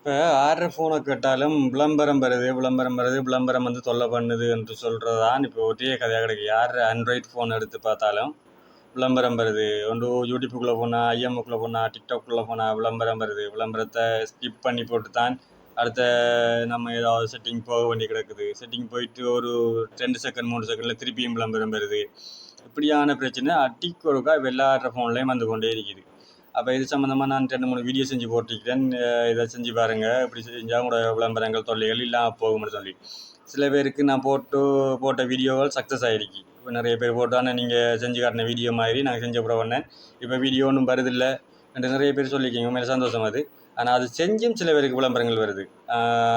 இப்போ ஆர்டர் ஃபோனை கேட்டாலும் விளம்பரம் வருது விளம்பரம் வருது விளம்பரம் வந்து தொல்லை பண்ணுது என்று சொல்கிறதான் இப்போ ஒரே கதையாக கிடைக்கு. யார் ஆண்ட்ராய்ட் ஃபோன் எடுத்து பார்த்தாலும் விளம்பரம் வருது. ஒன்று யூடியூப்புக்குள்ளே போனால், ஐஎம்முக்குள்ளே போனால், டிக்டாக்குள்ளே போனால் விளம்பரம் வருது. விளம்பரத்தை ஸ்கிப் பண்ணி போட்டு தான் அடுத்த நம்ம ஏதாவது செட்டிங் போக வேண்டி கிடக்குது. செட்டிங் போயிட்டு ஒரு 2 செகண்ட் 3 செகண்டில் திருப்பியும் விளம்பரம் வருது. இப்படியான பிரச்சனை அடிக்கு ஒருக்கா எல்லார ஃபோன்லேயும் வந்து கொண்டே இருக்குது. அப்போ இது சம்மந்தமாக நான் 2-3 வீடியோ செஞ்சு போட்டிருக்கிறேன். இதை செஞ்சு பாருங்கள், இப்படி செஞ்சால் உங்களோட விளம்பரங்கள் தொல்லைகள் இல்லாமல் போகும்னு சொல்லி. சில பேருக்கு நான் போட்ட வீடியோகள் சக்ஸஸ் ஆகிருக்கு. இப்போ நிறைய பேர் போட்டு, ஆனால் நீங்கள் செஞ்சு காட்டின வீடியோ மாதிரி நாங்கள் செஞ்ச கூட பண்ணேன், இப்போ வீடியோ ஒன்றும் வருதில்லை என்று நிறைய பேர் சொல்லியிருக்கீங்க. உண்மையில சந்தோஷம் அது. ஆனால் அது செஞ்சும் சில பேருக்கு விளம்பரங்கள் வருது.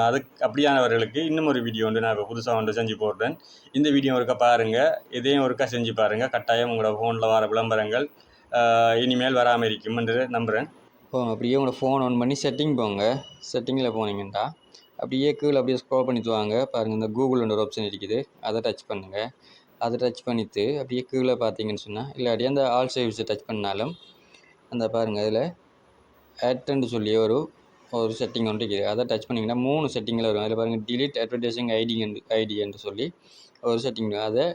அதுக்கு அப்படியானவர்களுக்கு இன்னும் ஒரு வீடியோ நான் இப்போ புதுசாக ஒன்று செஞ்சு போடுறேன். இந்த வீடியோ ஒருக்கா பாருங்கள், இதையும் ஒருக்கா செஞ்சு பாருங்கள். கட்டாயம் உங்களோட ஃபோனில் வர விளம்பரங்கள் இனிமேல் வராமல் இருக்கும் என்று நம்புகிறேன். அப்படியே உங்களோட ஃபோன் ஆன் பண்ணி செட்டிங் போங்க. செட்டிங்கில் போனீங்கன்னா அப்படியே கீழே அப்படியே ஸ்க்ரோல் பண்ணிட்டு வாங்க. பாருங்கள், இந்த கூகுள்ன்ற ஒரு ஆப்ஷன் இருக்குது, அதை டச் பண்ணுங்கள். அதை டச் பண்ணிவிட்டு அப்படியே கீழே பார்த்தீங்கன்னு சொன்னால், இல்லாட்டி அந்த ஆல் சர்வீஸை டச் பண்ணாலும் அந்த பாருங்கள், அதில் ஆட்ன்னு சொல்லி ஒரு செட்டிங் ஒன்று இருக்குது. அதை டச் பண்ணிங்கன்னா 3 செட்டிங்கில் வரும். அதில் பாருங்கள், டிலீட் அட்வர்டைசிங் ஐடி என்று சொல்லி ஒரு செட்டிங், அதை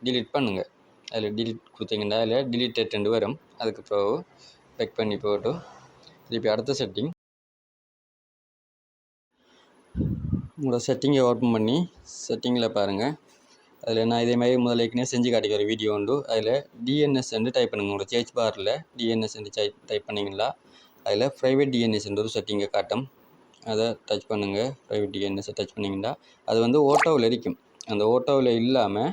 டிலீட் பண்ணுங்கள். அதில் டிலீட் கொடுத்தீங்கன்னா அதில் டிலீட்டட் வரும். அதுக்கு பிறகு பெக் பண்ணி போட்டு திருப்பி அடுத்த செட்டிங், உங்களோட செட்டிங்கை ஓப்பன் பண்ணி செட்டிங்கில் பாருங்கள். அதில் நான் இதே மாதிரி முதல்ல ஏற்கனவே செஞ்சு காட்டிக்க ஒரு வீடியோ உண்டு. அதில் டிஎன்எஸ் டைப் பண்ணுங்கள். உங்களோட சேர்ச் பாரில் டிஎன்எஸ் டைப் பண்ணிங்களா, அதில் ப்ரைவேட் டிஎன்எஸ் ஒரு செட்டிங்கை காட்டும். அதை டச் பண்ணுங்கள். ப்ரைவேட் டிஎன்எஸை டச் பண்ணிங்கன்னா அது வந்து ஓட்டோவில் இருக்கும். அந்த ஓட்டோவில் இல்லாமல்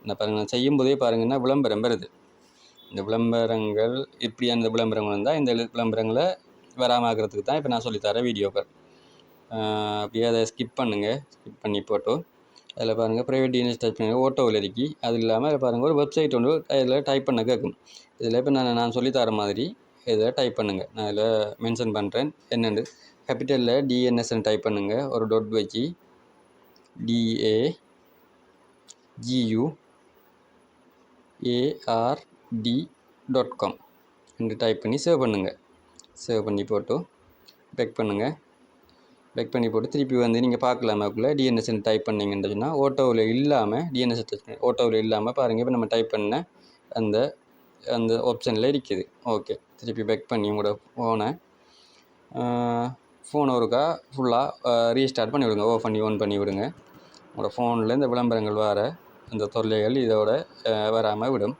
இந்த பாருங்கள், நான் செய்யும்போதே பாருங்கன்னா விளம்பரம் வருது. இந்த விளம்பரங்கள் இப்படியான இந்த விளம்பரங்கள் வந்தால் இந்த விளம்பரங்களை வராமல் ஆகிறதுக்கு தான் இப்போ நான் சொல்லித்தரேன் வீடியோக்கள். அப்படியே அதை ஸ்கிப் பண்ணுங்கள். ஸ்கிப் பண்ணி போட்டு அதில் பாருங்கள், ப்ரைவேட் டிஎன்எஸ் டச் பண்ணுங்கள். ஓட்டோவில் இருக்கி அது இல்லாமல் அதில் பாருங்கள், ஒரு வெப்சைட் ஒன்று அதில் டைப் பண்ண கேட்கும். இதில் இப்போ நான் சொல்லித்தர மாதிரி இதில் டைப் பண்ணுங்கள். நான் இதில் மென்ஷன் பண்ணுறேன் என்னென்று. கேபிட்டலில் டிஎன்எஸ்ன்னு டைப் பண்ணுங்கள். ஒரு டாட் வச்சு DAGUARD.com என்று டைப் பண்ணி சேவ் பண்ணுங்கள். சேவ் பண்ணி போட்டு பெக் பண்ணுங்கள். பெக் பண்ணி போட்டு திருப்பி வந்து நீங்கள் பார்க்கலாம், மேப்புக்குள்ளே டிஎன்எஸ்ன்னு டைப் பண்ணிங்கன்னு சொன்னால் ஓட்டோவில் இல்லாமல் டிஎன்எஸ் டச் பண்ணி ஓட்டோவில் இல்லாமல் பாருங்கள், இப்போ நம்ம டைப் பண்ண அந்த அந்த ஆப்ஷனில் இருக்குது. ஓகே, திருப்பி பெக் பண்ணி உங்களோட ஃபோனை ஒருக்கா ஃபுல்லாக ரீஸ்டார்ட் பண்ணி விடுங்க. ஆன் பண்ணி விடுங்க. உங்களோட ஃபோனில் இந்த விளம்பரங்கள் வர அந்த தொல்லைகள் இதோட வராமல் விடும்.